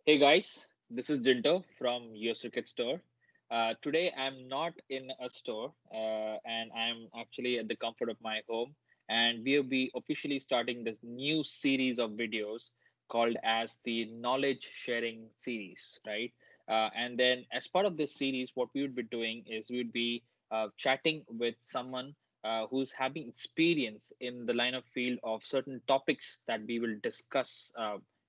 Hey guys, this is Jinto from US Cricket Store. Today I'm not in a store and I'm actually at the comfort of my home. And we'll be officially starting this new series of videos called as the Knowledge Sharing Series, right? And then, as part of this series, what we would be doing is we would be chatting with someone who's having experience in the line of field of certain topics that we will discuss,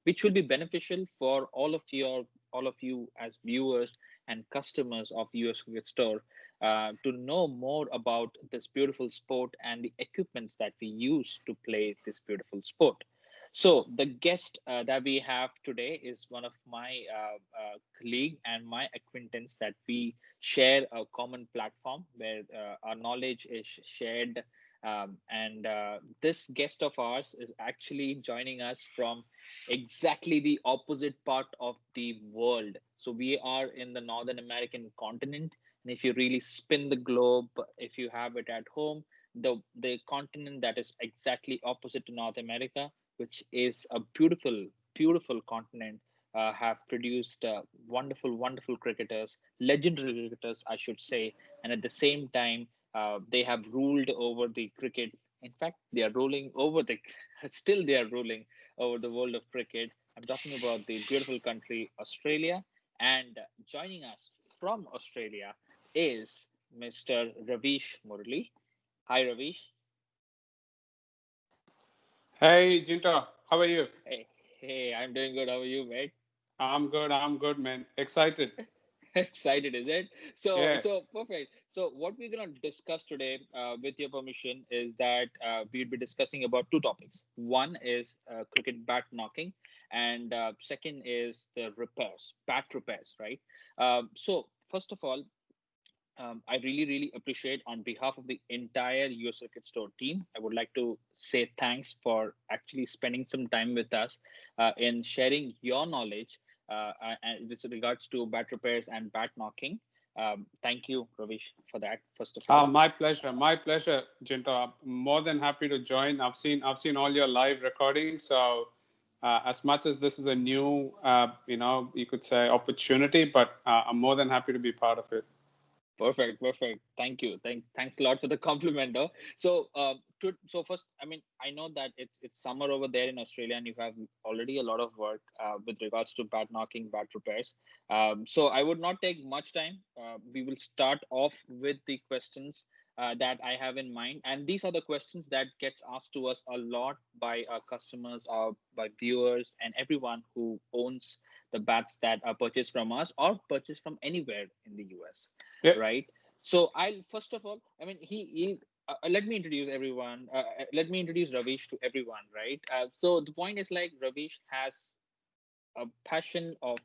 which will be beneficial for all of you as viewers and customers of US Cricket Store to know more about this beautiful sport and the equipments that we use to play this beautiful sport. So the guest that we have today is one of my colleague and my acquaintance that we share a common platform where our knowledge is shared. And This guest of ours is actually joining us from exactly the opposite part of the world. So we are in the Northern American continent, and if you really spin the globe, if you have it at home, the continent that is exactly opposite to North America, which is a beautiful continent, have produced wonderful cricketers, legendary cricketers, I should say, and at the same time, they have ruled over the cricket. In fact, they are ruling over the, still they are ruling over the world of cricket. I'm talking about the beautiful country, Australia. And joining us from Australia is Mr. Ravish Murali. Hi, Ravish. Hey, Jinta, how are you? Hey, hey, I'm doing good. How are you, mate? I'm good, man. Excited. Excited, is it? So, Yeah. so perfect. So, what we're gonna discuss today, with your permission, is that we'll be discussing about two topics. One is cricket bat knocking, and second is the repairs, bat repairs, right? First of all, I really appreciate on behalf of the entire US Cricket Store team. I would like to say thanks for actually spending some time with us in sharing your knowledge and with regards to bat repairs and bat knocking. Thank you, Ravish, for that. First of all, My pleasure. My pleasure, Jinta. I'm more than happy to join. I've seen all your live recordings. So, as much as this is a new, you could say opportunity, but I'm more than happy to be part of it. perfect. Thank you. Thanks a lot for the compliment, though. So first, I mean, I know that it's summer over there in Australia, and you have already a lot of work with regards to bat knocking, bat repairs. So I would not take much time. We will start off with the questions that I have in mind, and these are the questions that gets asked to us a lot by our customers, by viewers, and everyone who owns the bats that are purchased from us or purchased from anywhere in the US, Yeah. right? So I'll first of all, I mean, he let me introduce everyone. Let me introduce Ravish to everyone, right? So the point is like Ravish has a passion of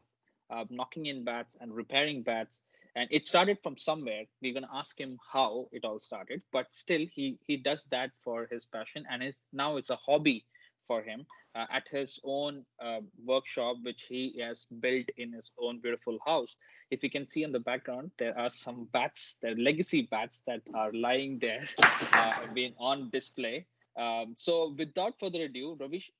knocking in bats and repairing bats, and it started from somewhere. We're gonna ask him how it all started, but still he does that for his passion, and now it's a hobby for him at his own workshop, which he has built in his own beautiful house. If you can see in the background, there are some bats, the legacy bats that are lying there, being on display. So without further ado, Ravish,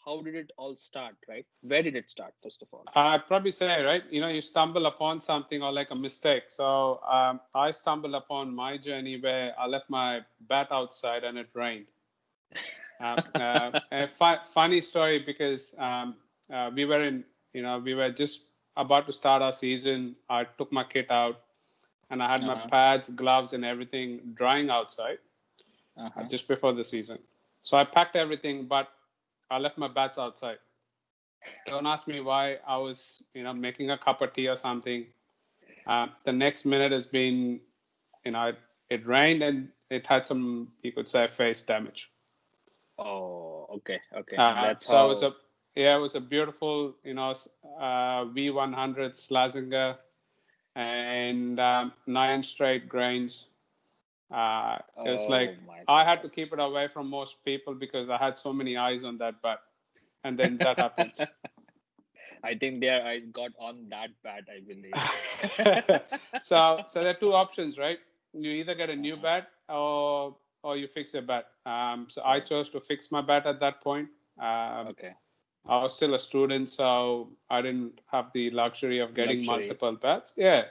how did it all start, right? Where did it start, first of all? I'd probably say, right, you stumble upon something or like a mistake. So I stumbled upon my journey where I left my bat outside and it rained. Funny story because we were just about to start our season. I took my kit out and I had my Uh-huh. pads, gloves, and everything drying outside Uh-huh. just before the season. So I packed everything, but I left my bats outside. Don't ask me why. I was, making a cup of tea or something. The next minute has been, it rained and it had some, you could say, face damage. Oh, okay. That's So it was how. a yeah, it was a beautiful, V100 Slazenger and nine straight grains. It's Oh like my I had God. to keep it away from most people because I had so many eyes on that bat, and then that happens. I think their eyes got on that bat, I believe. So there are two options, right? You either get a new Uh-huh. bat or you fix your bat. So I Correct. chose to fix my bat at that point. Um, Okay. I was still a student, so I didn't have the luxury of getting Luxury. multiple bats. Yeah.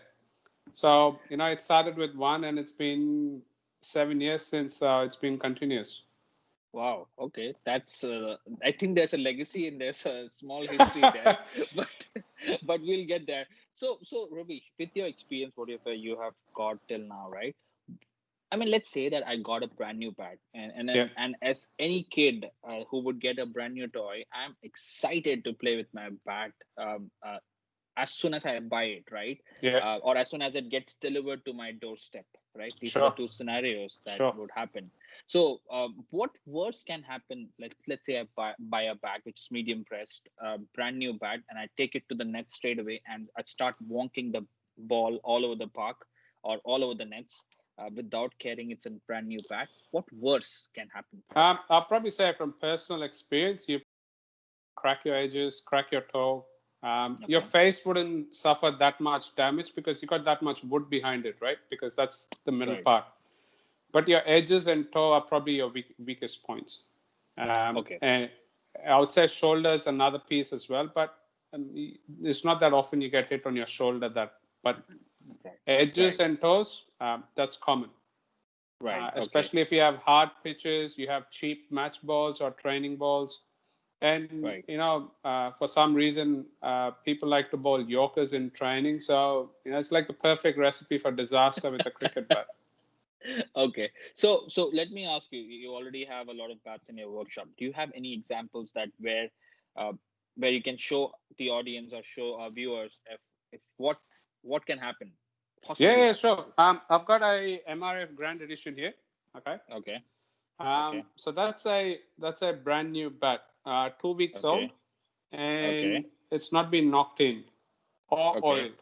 So, it started with one, and it's been 7 years since it's been continuous. Wow. Okay. That's. I think there's a legacy and there's a small history there, but but we'll get there. So Ravish, with your experience, whatever you have got till now, right? I mean, let's say that I got a brand new bat, Yeah. and as any kid who would get a brand new toy, I'm excited to play with my bat. As soon as I buy it, right? Yeah. Or as soon as it gets delivered to my doorstep, right? These are the Sure. two scenarios that Sure. would happen. So, what worse can happen? Like, let's say I buy a bat which is medium pressed, brand new bat, and I take it to the net straight away, and I start wonking the ball all over the park or all over the nets without caring it's a brand new bat. What worse can happen? I'll probably say from personal experience, you crack your edges, crack your toe. Your Okay, face wouldn't suffer that much damage because you got that much wood behind it, right? Because that's the middle right. part. But your edges and toe are probably your weakest points. Okay, And I would say shoulder is another piece as well, but it's not that often you get hit on your shoulder. But right, edges right, and toes, that's common. right. Okay, Especially if you have hard pitches, you have cheap match balls or training balls, and right. for some reason, people like to bowl yorkers in training. So it's like the perfect recipe for disaster with a cricket bat. Okay. So let me ask you, you already have a lot of bats in your workshop. Do you have any examples that uh, where you can show the audience or show our viewers if what can happen Yeah, possibly? yeah, sure. I've got a MRF Grand Edition here. Okay. Okay. Okay. So that's a brand new bat, 2 weeks old, Okay. and Okay. it's not been knocked in or Okay. oiled.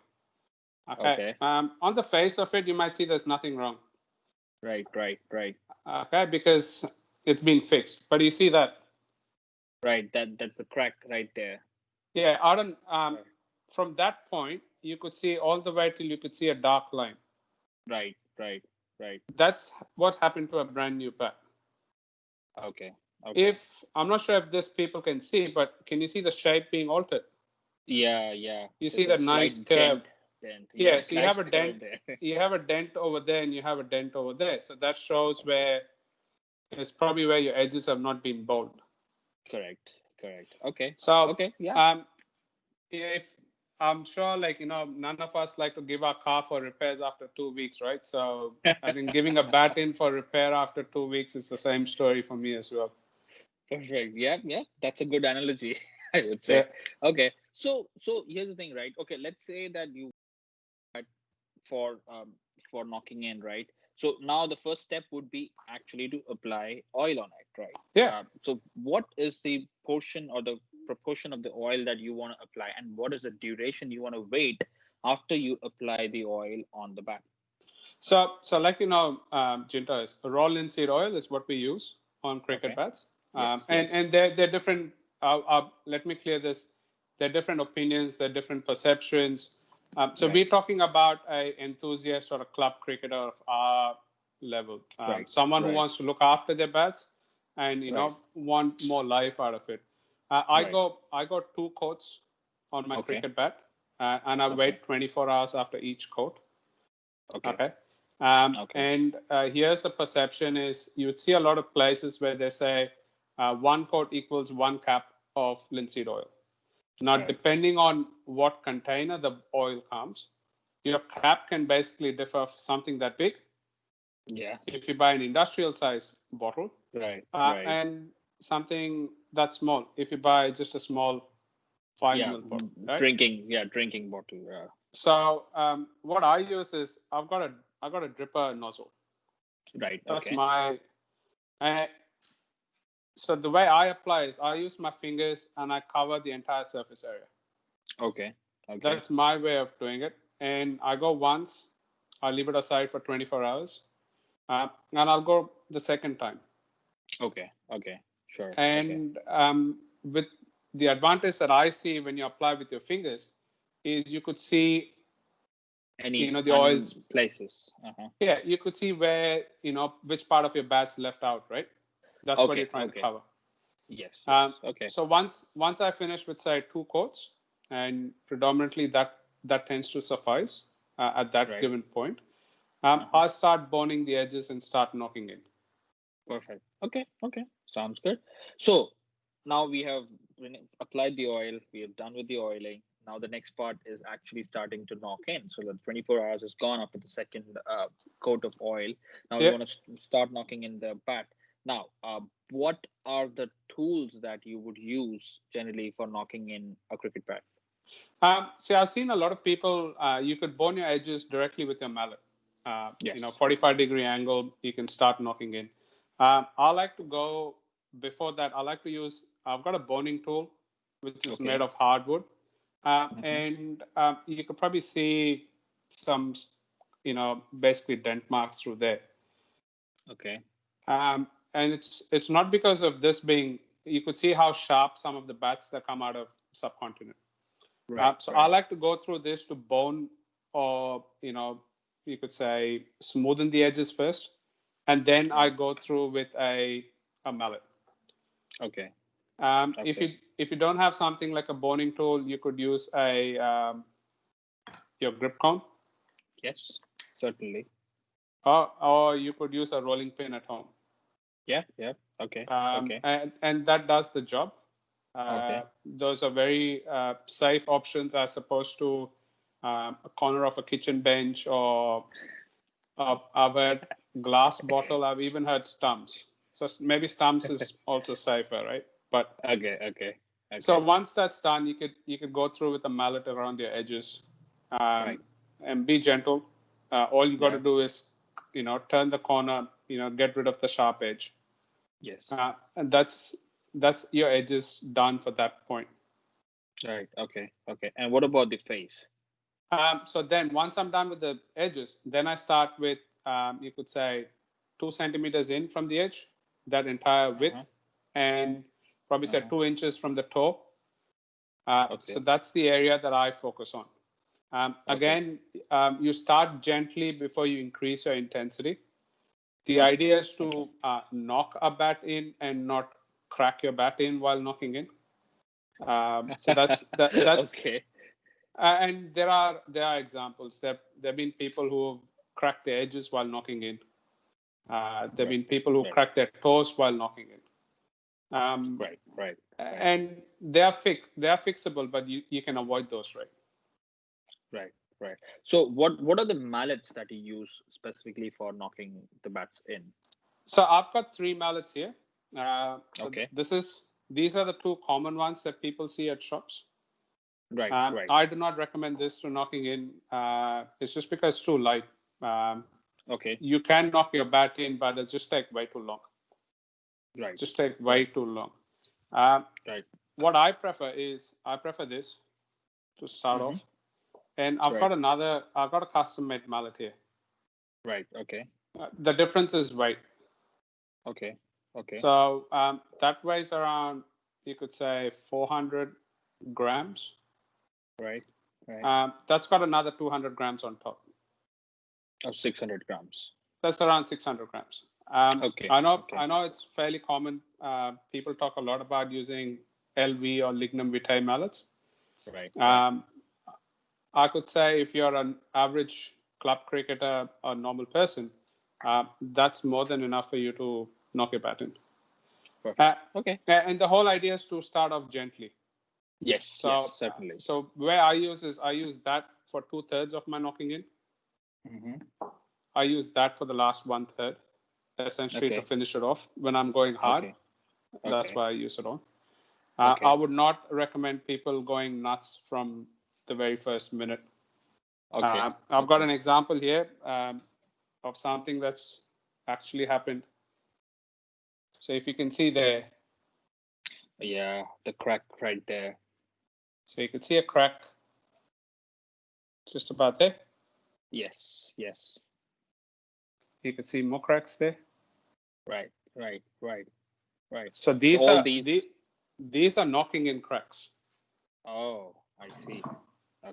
Okay. Okay. On the face of it, you might see there's nothing wrong. Right. Right. Right. Okay, because it's been fixed. But you see that, Right. That's the crack right there. yeah, Arden, Right. from that point, you could see all the way till you could see a dark line. Right. Right. Right. That's what happened to a brand new bat. Okay. Okay. If I'm not sure if this people can see, but can you see the shape being altered? Yeah. Yeah. You see There's a that nice slight curve. dent. Dent. Yeah, Yeah. so you have Nice a curve dent. there. You have a dent over there, and you have a dent over there. So that shows where it's probably where your edges have not been bowled. Correct. Correct. Okay. So, Okay. Yeah. um, if I'm sure, like none of us like to give our car for repairs after 2 weeks, right? So I think giving a bat in for repair after 2 weeks is the same story for me as well. Perfect. Yeah, yeah. That's a good analogy, I would Yeah. say. Okay. So here's the thing, right? Okay, let's say that you for um for knocking in, right? So now the first step would be actually to apply oil on it, right? Yeah. So what is the portion or the proportion of the oil that you want to apply, and what is the duration you want to wait after you apply the oil on the bat? So like Jinta, is raw linseed oil is what we use on cricket Okay. bats, Yes. and Yes. and they're different. Let me clear this. They're different opinions. They're different perceptions. So Right. we're talking about a enthusiast or a club cricketer of our level, Right. someone who Right. wants to look after their bats and Right. want more life out of it. Right. I got 2 coats on my Okay. cricket bat, and I Okay. wait 24 hours after each coat. Okay. Okay. Okay. And here's the perception is you would see a lot of places where they say 1 coat equals 1 cap of linseed oil. Now, Right. depending on what container the oil comes, your cap can basically differ for something that big. Yeah. If you buy an industrial size bottle, Right. Right. and something that small, if you buy just a small 5 Yeah. ml bottle, right? Drinking. Yeah. Drinking bottle. Yeah. So what I use is I got a dripper nozzle. Right. That's Okay. my uh, so the way I apply is I use my fingers and I cover the entire surface area. Okay. Okay. That's my way of doing it. And I go once, I leave it aside for 24 hours, and I'll go the second time. Okay. Okay. Sure. Okay. And with the advantage that I see when you apply with your fingers is you could see, Any the oils. places? Uh-huh. Yeah, you could see where, which part of your bat's left out, right? That's what you're Okay. trying to Okay. cover. Yes, yes. Okay. So once I finish with say 2 coats, and predominantly that tends to suffice at that Right. given point, Uh-huh. I'll start boning the edges and start knocking in. Perfect. Okay. Okay. Sounds good. So now we have applied the oil. We are done with the oiling. Now the next part is actually starting to knock in. So the 24 hours is gone after the second coat of oil. Now we Yeah. want to start knocking in the bat. Now, what are the tools that you would use generally for knocking in a cricket bat? See, I've seen a lot of people. You could bone your edges directly with your mallet. Yes. 45-degree angle. You can start knocking in. I like to go before that. I like to use. I've got a boning tool, which is made Okay. of hardwood, Hmm. and you could probably see some, basically dent marks through there. Okay. And it's not because of this being. You could see how sharp some of the bats that come out of subcontinent. Right. So I Right. like to go through this to bone, or you could say smoothen the edges first, and then I Okay. go through with a mallet. Okay. If Okay. you don't have something like a boning tool, you could use a your grip cone, Yes. Certainly. or you could use a rolling pin at home, Yeah. Yeah. Okay. Okay. and that does the job. Okay. Those are very safe options as opposed to a corner of a kitchen bench, or I've heard glass bottle. I've even heard stumps. So maybe stumps is also safer, right? But Okay. Okay. so Okay. once that's done, you could go through with a mallet around your edges, um, Right. and be gentle. All you got to Yeah. do is turn the corner, get rid of the sharp edge, Yes. and that's your edges done for that point. Right. Okay. Okay. And what about the face? So then once I'm done with the edges, then I start with, you could say, 2 centimeters in from the edge, that entire Uh-huh. width, and probably say Uh-huh. 2 inches from the toe. So Okay. that's the area that I focus on. Okay. Again, you start gently before you increase your intensity. The Okay. idea is Okay. to knock a bat in and not crack your bat in while knocking in. So that's Okay. and there are examples. There have been people who have cracked their edges while knocking in. There have Right. been people who Right. crack their toes while knocking in. Right. Right. Right. And they are fixable, but you can avoid those, right? Right. Right. So what are the mallets that you use specifically for knocking the bats in? So I've got 3 mallets here. So Okay. these are the 2 common ones that people see at shops. Right. Right. I do not recommend this to knocking in. It's just because it's too light. Um, Okay. you can knock your bat in, but it'll just take way too long. Right. Just take way Right. too long. Um, Right. what I prefer this to start Mm-hmm. off, and Right. I've got a custom made mallet here. Right. Okay. The difference is weight. Okay. Okay. So that weighs around, you could say, 400 grams. Right. Right. That's got another 200 grams on top. Oh, 600 grams. That's around 600 grams. Okay. I Okay. know it's fairly common. People talk a lot about using LV or lignum vitae mallets. Right. Right. Um, I could say if you're an average club cricketer or normal person, that's more than enough for you to knock your bat in. Perfect. Uh, Okay. and the whole idea is to start off gently. Yes. Yes. So, Certainly. so where I use that for 2/3 of my knocking in. Mm-hmm. I use that for the last 1/3, essentially to Okay. finish it off when I'm going hard. Okay. That's Okay. why I use it on. I Okay. would not recommend people going nuts from the very first minute. Okay. I've got Okay. an example here of something that's actually happened. So if you can see there, Yeah. The crack right there. so you can see a crack just about there. Yes. Yes. You can see more cracks there. Right. Right. Right. Right. So So these all are these. these are knocking in cracks. Oh, I see.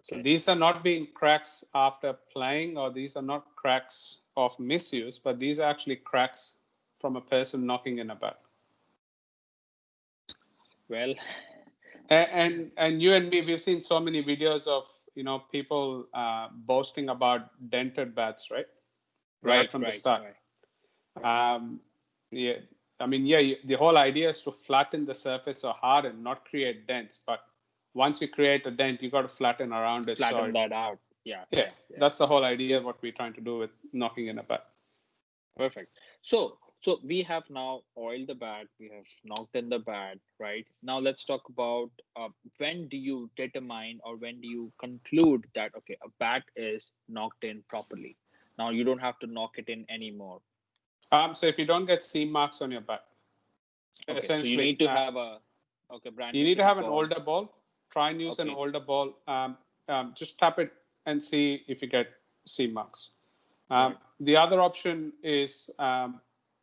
So Okay. these are not being cracks after playing, or these are not cracks of misuse, but these are actually cracks from a person knocking in a bat. Well, And you and me, we've seen so many videos of people boasting about dented bats, right? Right right, from the right, start. right, Um, yeah, I mean, yeah, the whole idea is to flatten the surface or harden, not create dents. But once you create a dent, you got to flatten around it. flatten So that out. Yeah, yeah, yeah, yeah. that's the whole idea. What we're trying to do with knocking in a bat. Perfect. So we have now oiled the bat, we have knocked in the bat, right? Now let's talk about when do you determine or when do you conclude that okay, a bat is knocked in properly. Now you don't have to knock it in anymore. So if you don't get seam marks on your bat, Okay, so you essentially, need to have a okay brand you new need to have an ball. older ball. Try and use an Okay, older ball. Just tap it and see if you get seam marks. right, The other option is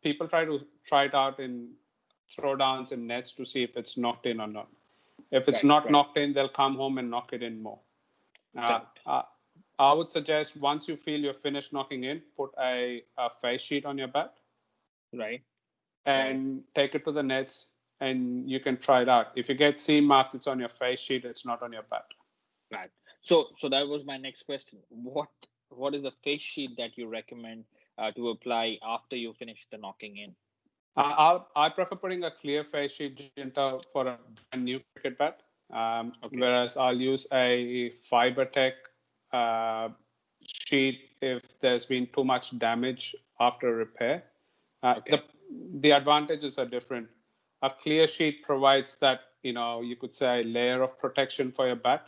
people try it out in throwdowns and nets to see if it's knocked in or not. If it's right, not right, knocked in, they'll come home and knock it in more. Uh, correct, uh, I would suggest once you feel you're finished knocking in, put a face sheet on your bat right, right, and take it to the nets and you can try it out. If you get seam marks, it's on your face sheet, it's not on your bat. right. So that was my next question. What is the face sheet that you recommend to apply after you finish the knocking in? I prefer putting a clear face sheet Jinta for a brand new cricket bat, Okay, whereas I'll use a FiberTech uh, sheet if there's been too much damage after repair. Uh, the okay, the advantages are different. A clear sheet provides that you could say a layer of protection for your bat.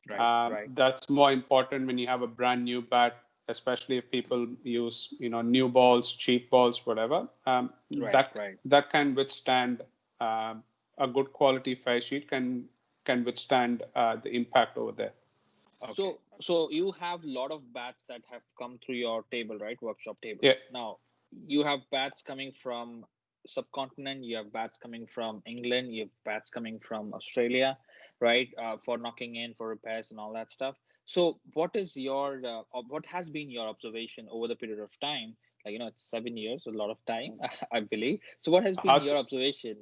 right, right, That's more important when you have a brand new bat, especially if people use new balls, cheap balls, whatever. right, That right. that can withstand a good quality face sheet can withstand the impact over there. So, so you have a lot of bats that have come through your table, right? Workshop table. Yeah. Now, you have bats coming from subcontinent, you have bats coming from England, you have bats coming from Australia, right? For knocking in, for repairs and all that stuff. So, what is your, what has been your observation over the period of time? Like, it's 7 years, a lot of time, I believe. So, what has been I'd, your observation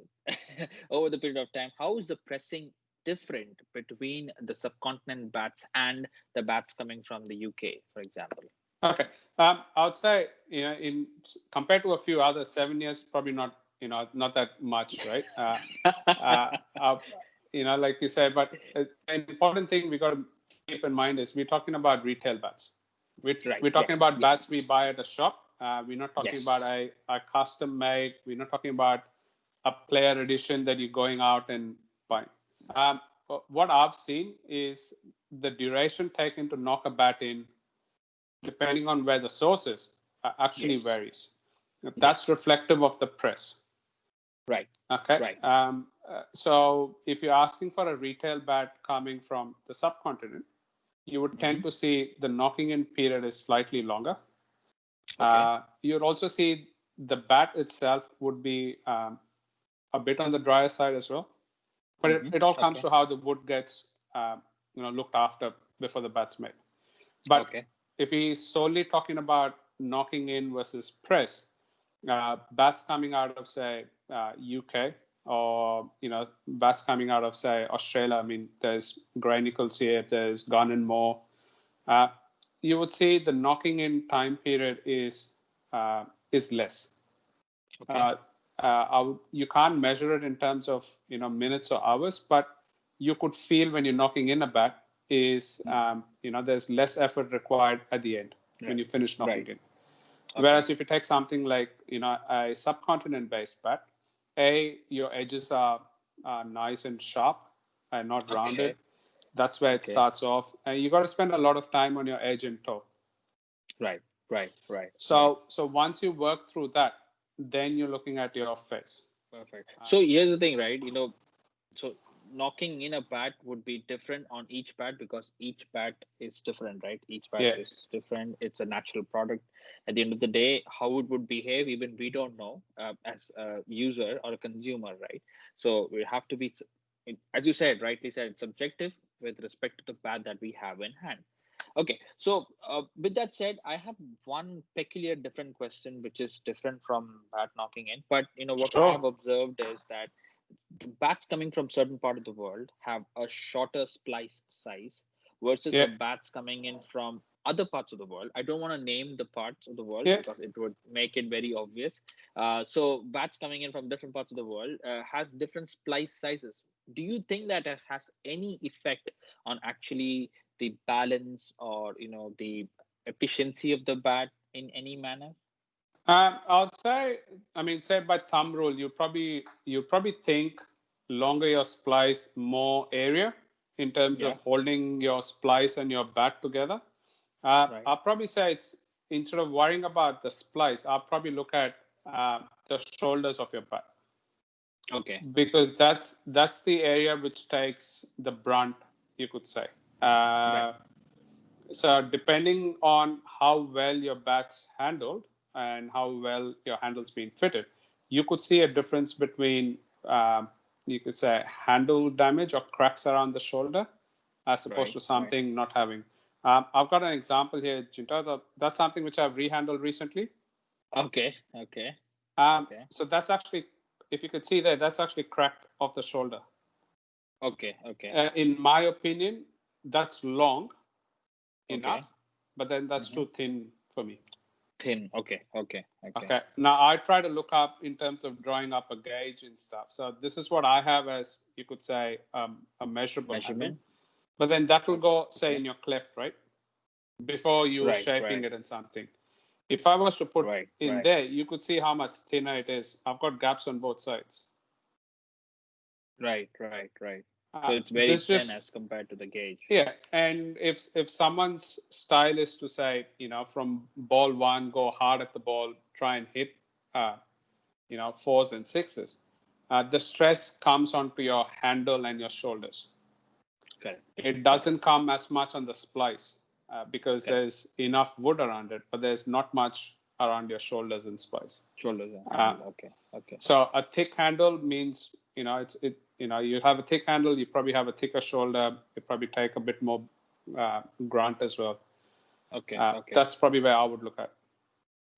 over the period of time? How is the pressing different between the subcontinent bats and the bats coming from the UK, for example? okay. I would say in compared to a few others, 7 years probably not that much, right? Uh, uh, like you said, but an important thing we got to keep in mind is we're talking about retail bats. We're Right, talking right. about bats we Yes. buy at a shop. We're not talking about Yes. a custom made. We're not talking about a player edition that you're going out and buying. Um, what I've seen is the duration taken to knock a bat in, depending on where the source is, actually Yes. varies. That's Yes. reflective of the press. Right. Okay. Right. So if you're asking for a retail bat coming from the subcontinent, you would Hmm. tend to see the knocking in period is slightly longer. Okay. You'd also see the bat itself would be a bit on the drier side as well. But it, Hmm. it all comes Okay. to how the wood gets looked after before the bat's made. But Okay. if we're solely talking about knocking in versus press, bats coming out of say UK or bats coming out of say Australia. I mean, there's Gray Nichols here, there's Gunn and Moore. Uh, you would see the knocking in time period is less. Okay. Uh, you can't measure it in terms of minutes or hours, but you could feel when you're knocking in a bat is there's less effort required at the end when Right. you finish knocking Right. in. Okay. Whereas if you take something like a subcontinent-based bat, your edges are nice and sharp and not rounded. Okay. That's where it Okay. starts off, and you got to spend a lot of time on your edge and toe. Right. Right. Right. Right. So once you work through that, then you're looking at your face. Perfect. Uh, So here's the thing, right? So knocking in a bat would be different on each bat because each bat is different, right? Each bat yeah, is different. It's a natural product. At the end of the day, how it would behave, even we don't know as a user or a consumer, right? So we have to be, as you said, rightly said, it's subjective with respect to the bat that we have in hand. Okay, so with that said, I have one peculiar different question, which is different from bat knocking in. But what I sure. have observed is that the bats coming from certain part of the world have a shorter splice size versus a Yeah, bats coming in from other parts of the world. I don't want to name the parts of the world yeah. because it would make it very obvious. So bats coming in from different parts of the world has different splice sizes. Do you think that it has any effect on actually the balance or the efficiency of the bat in any manner? I'll say, I mean, say by thumb rule, you probably think longer your splice, more area in terms of Yeah, holding your splice and your bat together. right. I'll probably say it's instead of worrying about the splice, I'll probably look at the shoulders of your bat Okay, because that's the area which takes the brunt, you could say. right, Uh, so depending on how well your bat's handled and how well your handle's been fitted, you could see a difference between you could say handle damage or cracks around the shoulder as opposed right, to right. something not having. I've got an example here, Jinta. That's something which I've rehandled recently. Okay, okay, okay, So that's actually, if you could see there, that's actually cracked off the shoulder. okay, okay, In my opinion, that's long okay. enough, but then that's Hmm. too thin for me. Thin. Okay, okay, okay. Okay. Now I try to look up in terms of drawing up a gauge and stuff. So this is what I have as you could say a measurable handle. Measurement. But then that will go say Okay. in your cleft, right? Before you Right, shaping right, it in something. If I was to put right, in right, there, you could see how much thinner it is. I've got gaps on both sides. right, right, right. So it's very This thin just as compared to the gauge. yeah, and if someone's style is to say, from ball one, go hard at the ball, try and hit, uh, fours and sixes, the stress comes onto your handle and your shoulders. Correct, It correct, doesn't come as much on the splice because correct. there's enough wood around it, but there's not much around your shoulders and splice. Shoulders and Uh, handle. Okay, okay. so a thick handle means, you have a thick handle, you probably have a thicker shoulder, you probably take a bit more grunt as well. Okay, okay. That's probably where I would look at.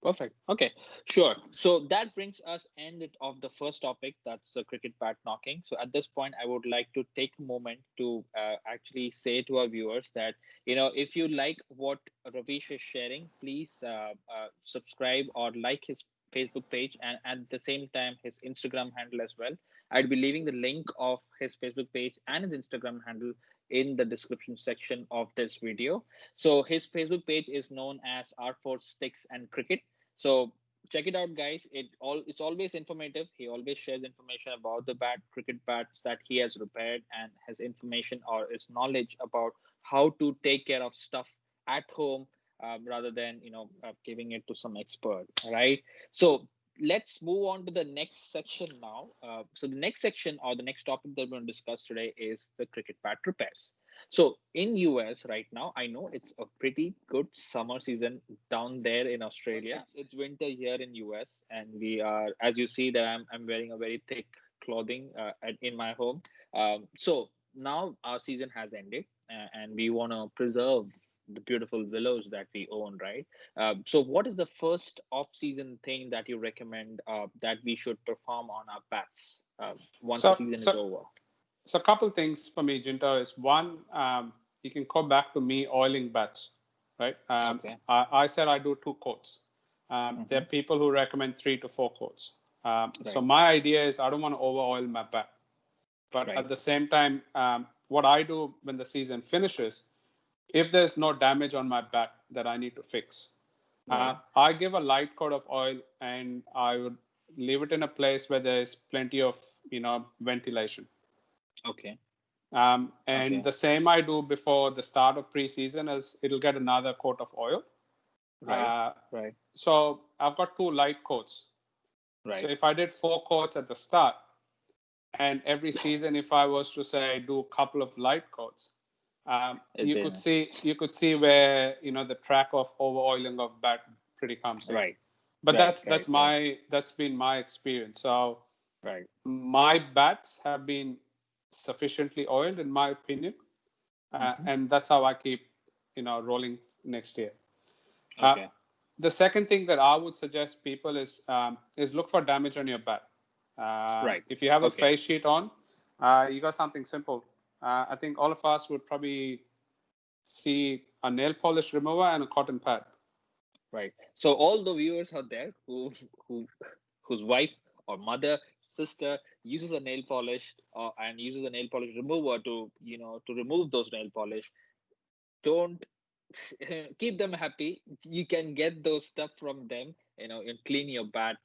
Perfect. Okay, sure. So that brings us end of the first topic. That's the cricket bat knocking. So at this point, I would like to take a moment to actually say to our viewers that if you like what Ravish is sharing, please subscribe or like his Facebook page and at the same time his Instagram handle as well. I'd be leaving the link of his Facebook page and his Instagram handle in the description section of this video. So his Facebook page is known as R4 Sticks and Cricket. So check it out, guys. It's always informative. He always shares information about the cricket bats that he has repaired and has information or his knowledge about how to take care of stuff at home rather than giving it to some expert. Right. So let's move on to the next section now. So the next section or the next topic that we're going to discuss today is the cricket bat repairs. So in US right now, I know it's a pretty good summer season down there in Australia. It's winter here in US, and we are, as you see, that I'm wearing a very thick clothing in my home. So now our season has ended, and we want to preserve the beautiful willows that we own, right? So what is the first off-season thing that you recommend that we should perform on our bats once the So, season is so, over? so a couple things for me, Jinto, is one, you can go back to me oiling bats, right? Okay. I said I do 2 coats. There Mm-hmm. are people who recommend 3 to 4 coats. So Right. my idea is I don't want to over oil my bat. But at Right. the same time, what I do when the season finishes, if there's no damage on my bat that I need to fix, Right. I give a light coat of oil and I would leave it in a place where there's plenty of ventilation. Okay. And Okay. the same I do before the start of preseason is it'll get another coat of oil. Right. Uh, Right. so I've got 2 light coats. So Right. if I did 4 coats at the start, and every season, if I was to say do a couple of light coats, It didn't. you could see where the track of over oiling of bat pretty comes in. Right. But Right. Right. Right. that's been my experience. So Right. my bats have been sufficiently oiled in my opinion, Mm-hmm. and that's how I keep rolling next year. Uh, Okay. the second thing that I would suggest people is look for damage on your bat. Right. If you have a Okay. face sheet on, you got something simple. I think all of us would probably see a nail polish remover and a cotton pad. Right. So all the viewers out there who whose wife or mother, sister uses a nail polish and uses a nail polish remover to to remove those nail polish, don't keep them happy. You can get those stuff from them, and clean your bat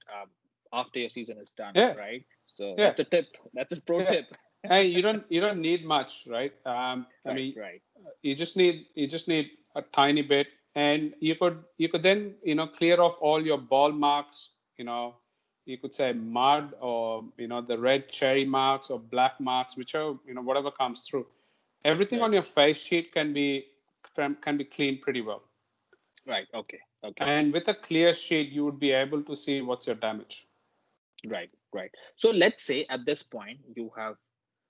after your season is done, Yeah, right? So yeah, that's a tip. That's a pro yeah. tip. And you don't need much, right? I Right. mean, Right. you just need a tiny bit, and you could then clear off all your ball marks. You could say mud or the red cherry marks or black marks, whichever whatever comes through. Everything on Right. your face sheet can be cleaned pretty well. Right. Okay. Okay. And with a clear sheet, you would be able to see what's your damage. Right. Right. So let's say at this point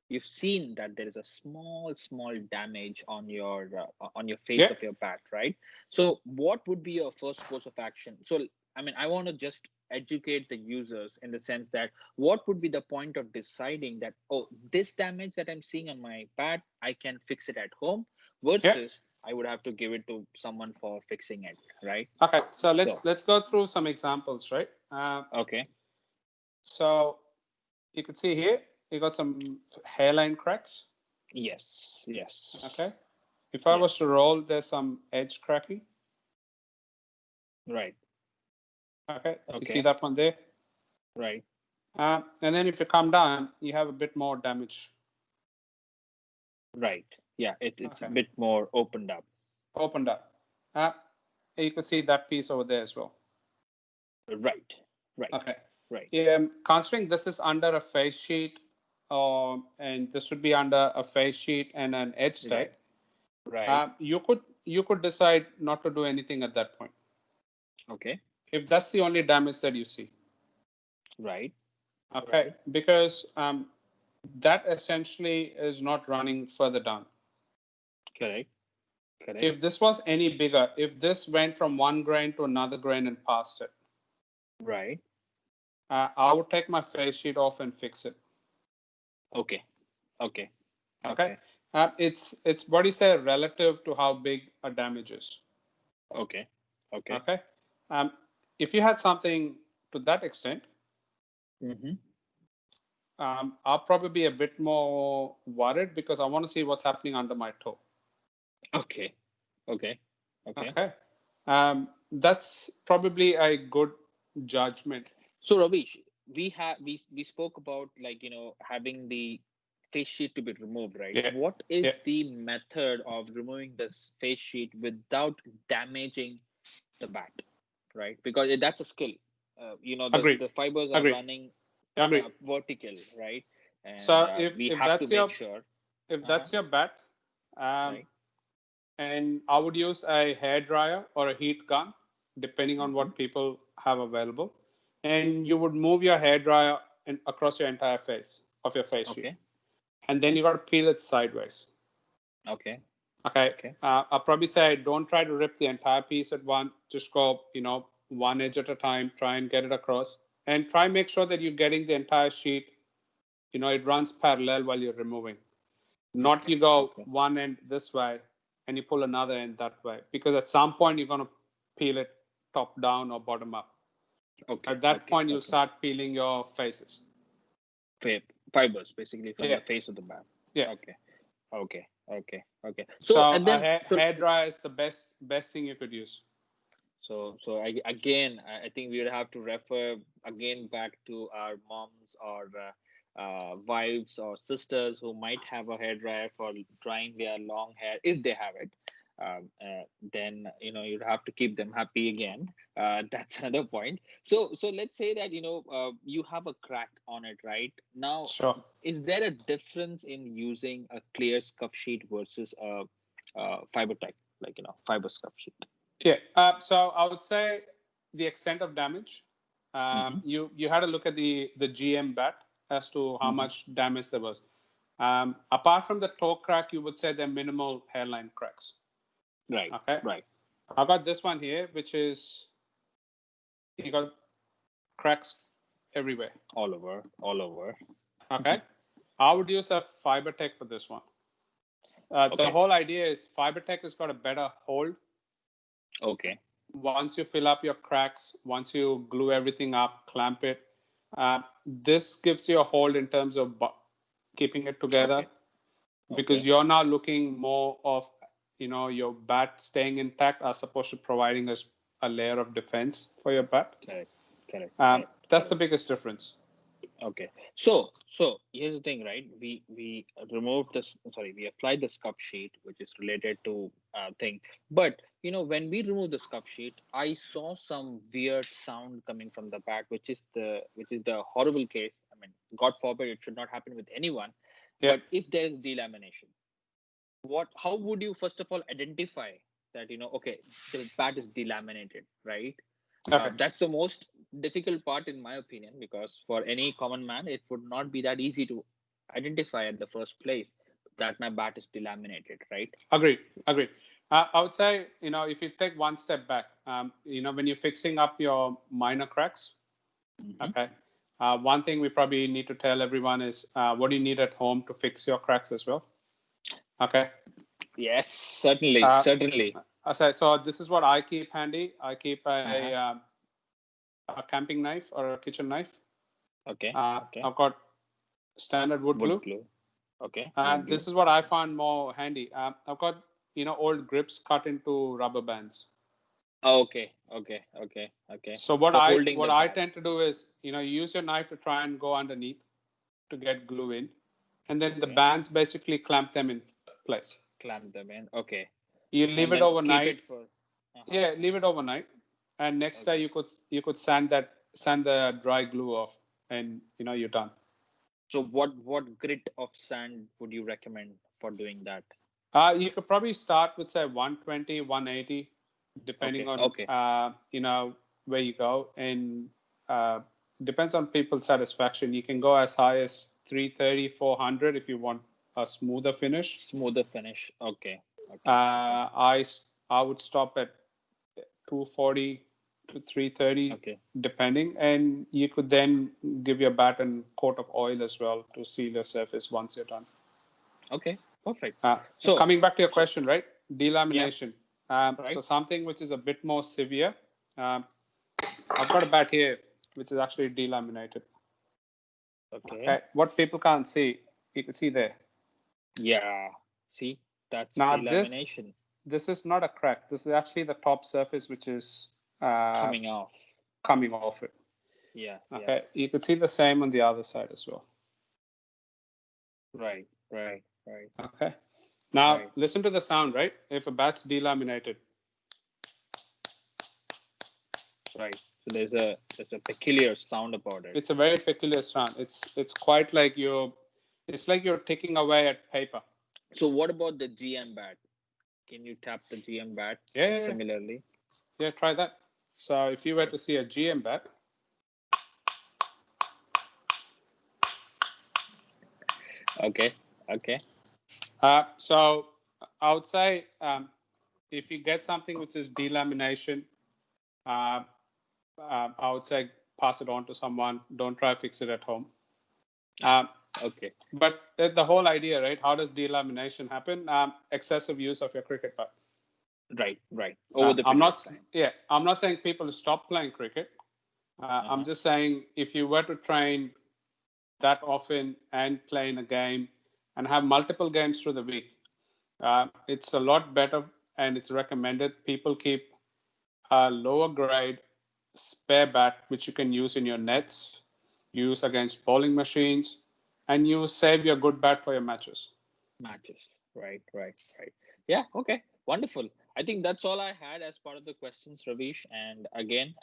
you've seen that there is a small damage on your face Yeah, of your bat, right? So what would be your first course of action? So I mean, I want to just educate the users in the sense that what would be the point of deciding that, oh, this damage that I'm seeing on my bat, I can fix it at home, yeah. versus I would have to give it to someone for fixing it, right? Okay, so let's So let's go through some examples, right? okay. So you could see here, you got some hairline cracks. Yes. Yes. Okay. If I was Yes. to roll, there's some edge cracking. Right. Okay. You see Okay. that one there? Right. And then if you come down, you have a bit more damage. Right. Yeah, it's a Okay. bit more opened up. Opened up. Uh, you could see that piece over there as well. Right. Right. Okay. Right. Considering this is under a face sheet, and this would be under a face sheet and an edge Right. tag, Right. you could decide not to do anything at that point Okay. if that's the only damage that you see. Right. Okay, Right. because that essentially is not running further down. Correct. Correct. If this was any bigger, if this went from one grain to another grain and passed it, Right. I would take my face sheet off and fix it. Okay. Okay. Okay, Okay. it's what do you say, relative to how big a damage is. Okay. Okay. Okay, um, if you had something to that extent, Mm-hmm. I'll probably be a bit more worried because I want to see what's happening under my toe. Okay. Okay. Okay. Okay, that's probably a good judgment. So Ravish, we spoke about, like, having the face sheet to be removed, right? Yeah, What yeah, is the method of removing this face sheet without damaging the bat, right? Because that's a skill. agreed, The fibers are agreed, running agreed. vertical, right? And So if we if have to that's make your sure. if Uh-huh. that's your bat, um, Right. and I would use a hair dryer or a heat gun, depending on Mm-hmm. what people have available, and you would move your hair dryer across your entire face of your face sheet, Okay. and then Okay. you got to peel it sideways. Okay. Okay, Okay. I'll probably say don't try to rip the entire piece at once. Just go, one edge at a time. Try and get it across, and try and make sure that you're getting the entire sheet. It runs parallel while you're removing. Not Okay. you go Okay. one end this way and you pull another end that way, because at some point you're going to peel it top down or bottom up. Okay. At that Okay. point, you'll Okay. start peeling your faces. Fibers basically from Yeah, the face of the bat. yeah. Okay. Okay. Okay. Okay. So So, and a then, hair, so hair dryer is the best thing you could use. again, I think we would have to refer again back to our moms or wives or sisters who might have a hair dryer for drying their long hair, if they have it. Then you'd have to keep them happy again. That's another point. So let's say that you have a crack on it right now. Sure. Is there a difference in using a clear scuff sheet versus a fiber type, like fiber scuff sheet? Yeah. So I would say the extent of damage. Mm-hmm. You had to look at the GM bat as to how Mm-hmm. much damage there was. Apart from the toe crack, you would say they're minimal hairline cracks. Right. Okay. Right. I got this one here, which is you got cracks everywhere. All over. Okay. I would use a fiber tech for this one. The Okay. whole idea is fiber tech has got a better hold. Okay. Once you fill up your cracks, once you glue everything up, clamp it, this gives you a hold in terms of keeping it together, Okay. because Okay. you're now looking more of your bat staying intact as opposed to providing us a layer of defense for your bat. Correct. Correct. Correct. That's the Correct. biggest difference. Okay. So here's the thing, right? We removed this. Sorry, we applied the scuff sheet, which is related to thing. But when we remove the scuff sheet, I saw some weird sound coming from the bat, which is the horrible case. I mean, God forbid it should not happen with anyone. Yeah. But if there is delamination, how would you first of all identify that okay, the bat is delaminated, right? Okay. That's the most difficult part in my opinion, because for any common man it would not be that easy to identify at the first place that my bat is delaminated, right? Agreed. Agreed. I would say, if you take one step back, when you're fixing up your minor cracks, Hmm. okay, one thing we probably need to tell everyone is what do you need at home to fix your cracks as well. Okay. Yes, certainly, Uh, certainly. so this is what I keep handy. I keep Uh-huh. a camping knife or a kitchen knife. Okay. Okay. I've got standard wood Wood glue. glue. Okay. Wood And glue. this is what I found more handy. I've got old grips cut into rubber bands. Okay. Okay. Okay. Okay. So what For I holding what the I bat. tend to do is use your knife to try and go underneath to get glue in, and then the Okay. bands basically clamp them in place. Clamp them in. Okay. You leave And it then keep overnight. it for. Uh-huh. Yeah, leave it overnight, and next day Okay. you could sand the dry glue off, and you're done. So what grit of sand would you recommend for doing that? You could probably start with say 120, 180, depending Okay. on Okay. where you go, and uh, depends on people's satisfaction. You can go as high as 330, 400 if you want a smoother finish. Smoother finish. Okay. Okay. Okay. I would stop at 240 to 330 Okay. depending, and you could then give your bat a coat of oil as well to seal the surface once you're done. Okay. Perfect. Uh, So, Coming back to your so question, right? yeah, Delamination. So right. something which is a bit more severe. Um, I've got a bat here which is actually delaminated. Okay. Okay, what people can't see, you can see there. Yeah. See, that's Now delamination this is not a crack. This is actually the top surface which is uh, coming off. coming off it. Yeah. Yeah. Okay, you could see the same on the other side as well. Right. Right. Right. Okay. Now Right. listen to the sound, right? If a bat's delaminated, Right. So there's a peculiar sound about it. it's a very peculiar sound. It's quite like you're ticking away at paper. So what about the GM bat? Can you tap the GM bat Yeah, yeah, yeah. similarly? Yeah, try that. So if you were Okay. to see a GM bat, Okay. Okay. so I would say if you get something which is delamination, uh, I would say pass it on to someone. Don't try to fix it at home. Um, Okay. but the whole idea, right? How does delamination happen? Excessive use of your cricket bat. Right. Right. Over the I'm period not, of time. yeah, I'm not saying people to stop playing cricket. I'm Uh-huh. just saying if you were to train that often and play in a game and have multiple games through the week, it's a lot better and it's recommended people keep a lower grade spare bat which you can use in your nets, use against bowling machines, and you save your good bat for your matches. Matches. Right. Right. Right. Yeah. Okay. Wonderful. I think that's all I had as part of the questions, Ravish. And again,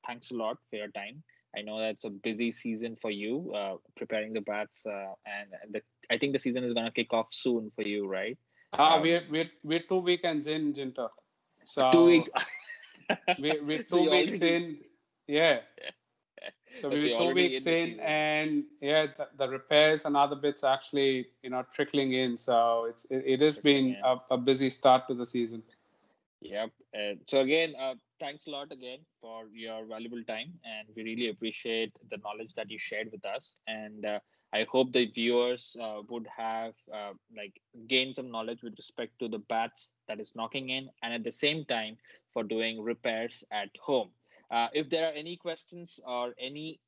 thanks a lot for your time. I know that's a busy season for you, preparing the bats, and I think the season is gonna kick off soon for you, right? Um, We're 2 weekends in, Jinto. 2 weeks. So we're So two you're weeks already, in. Yeah. So so we're you're two already weeks in the in, season. and yeah, the repairs and other bits actually, trickling in. So it has Trickling been in. a busy start to the season. Yep. So again, thanks a lot again for your valuable time, and we really appreciate the knowledge that you shared with us. And I hope the viewers would have like gained some knowledge with respect to the bats that is knocking in, and at the same time for doing repairs at home. If there are any questions or any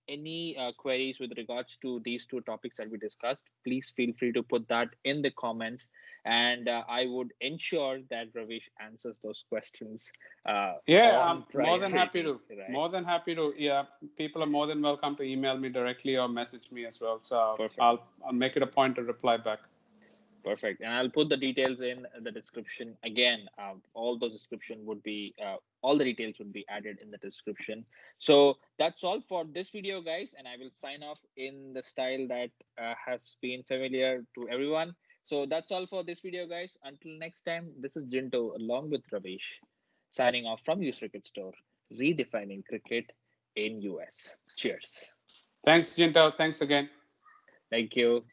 queries with regards to these two topics that we discussed, please feel free to put that in the comments, and I would ensure that Ravish answers those questions Yeah, I'm on more than happy priority, to. right? More than happy to. Yeah, people are more than welcome to email me directly or message me as well. So Perfect. I'll make it a point to reply back. Perfect. And I'll put the details in the description. Again, all the details would be added in the description. So that's all for this video, guys. And I will sign off in the style that has been familiar to everyone. So that's all for this video, guys. Until next time, this is Jinto along with Ravish, signing off from US Cricket Store, redefining cricket in US. Cheers. Thanks, Jinto. Thanks again. Thank you.